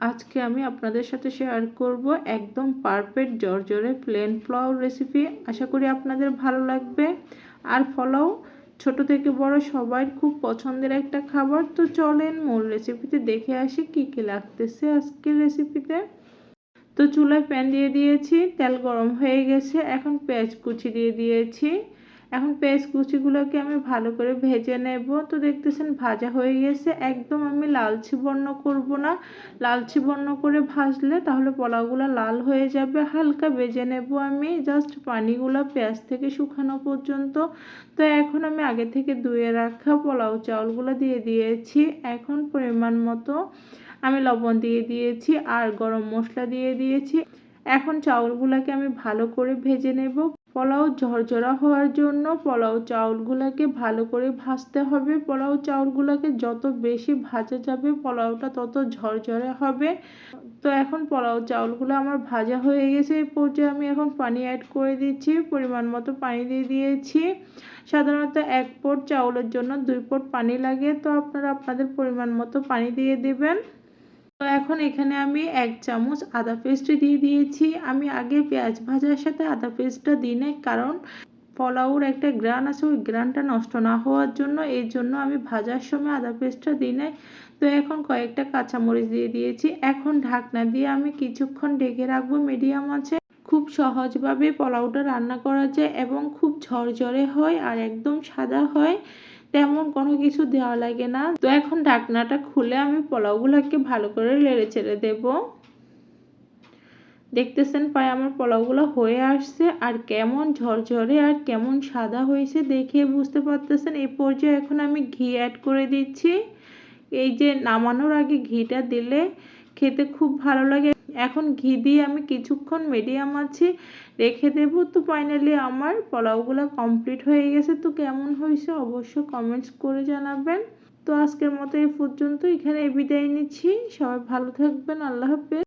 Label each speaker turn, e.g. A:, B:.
A: আজকে আমি আপনাদের সাথে শেয়ার করব একদম পারফেক্ট জর্জরে প্লেন পোলাও রেসিপি। আশা করি আপনাদের ভালো লাগবে। আর পোলাও ছোট থেকে বড় সবাই খুব পছন্দের একটা খাবার। তো চলেন মূল রেসিপিতে দেখে আসি কি কি লাগতেছে আজকের রেসিপিতে। তো চুলায় প্যান দিয়ে দিয়েছি, তেল গরম হয়ে গেছে। এখন পেঁয়াজ কুচি দিয়ে দিয়েছি। এখন পেঁয়াজ কুচিগুলোকে আমি ভালো করে ভেজে নেব। তো দেখতেছেন ভাজা হয়ে গেছে। একদম আমি লালচে বর্ণ করব না, লালচে বর্ণ করে ভাজলে তাহলে পোলাওগুলো লাল হয়ে যাবে। হালকা ভেজে নেব আমি, জাস্ট পানিগুলো পেঁয়াজ থেকে শুকানো পর্যন্ত। তো এখন আমি আগে থেকে ধুয়ে রাখা পোলাও চাউলগুলো দিয়ে দিয়েছি। এখন পরিমাণ মতো আমি লবণ দিয়ে দিয়েছি আর গরম মশলা দিয়ে দিয়েছি। এখন চাউলগুলোকে আমি ভালো করে ভেজে নেব। পোলাও ঝরঝরা হওয়ার জন্য পোলাও চাউলগুলোকে ভালো করে ভাজতে হবে। পোলাও চাউলগুলোকে যত বেশি ভাজা যাবে পোলাওটা তত ঝরঝরে হবে। তো এখন পোলাও চাউলগুলো আমার ভাজা হয়ে গেছে। এই পর্যায়ে আমি এখন পানি অ্যাড করে দিচ্ছি। পরিমাণ মতো পানি দিয়ে দিয়েছি। সাধারণত 1 পট চাউলের জন্য 2 পট পানি লাগে। তো আপনারা আপনাদের পরিমাণ মতো পানি দিয়ে দেবেন। তো এখন এখানে আমি 1 চামচ আদা পেস্ট দিয়ে দিয়েছি। আমি আগে পেঁয়াজ ভাজার সাথে আদা পেস্টটা দিই নাই, কারণ পোলাওর একটা গ্রান আছে, ওই গ্রানটা নষ্ট না হওয়ার জন্য। এই জন্য আমি ভাজার সময় আদা পেস্টটা দিই নাই। তো এখন কয়েকটা কাঁচামরিচ দিয়ে দিয়েছি। এখন ঢাকনা দিয়ে আমি কিছুক্ষণ ঢেকে রাখবো মিডিয়াম আঁচে। খুব সহজভাবে পোলাওটা রান্না করা যায় এবং খুব ঝরঝরে হয় আর একদম সাদা হয়, তেমন কোনো কিছু দেওয়া লাগে না। তো এখন ঢাকনাটা খুলে আমি পোলাওগুলোকে ভালো করে নেড়ে চেড়ে দেব। দেখতেছেন প্রায় আমার পোলাওগুলো হয়ে আসছে আর কেমন ঝরঝরে আর কেমন সাদা হয়েছে দেখে বুঝতে পারতেছেন। এই পর্যায়ে এখন আমি ঘি অ্যাড করে দিচ্ছি। এই যে নামানোর আগে ঘিটা দিলে খেতে খুব ভালো লাগে। এখন ঘি দিয়ে আমি কিছুক্ষণ মিডিয়াম আঁচে রেখে দেব। তো ফাইনালি আমার পোলাওগুলো কমপ্লিট হয়ে গেছে। তো কেমন হয়েছে অবশ্যই কমেন্টস করে জানাবেন। তো আজকের মতো এই পর্যন্ত, এখানে বিদায় নিচ্ছি। সবাই ভালো থাকবেন। আল্লাহ হাফেজ।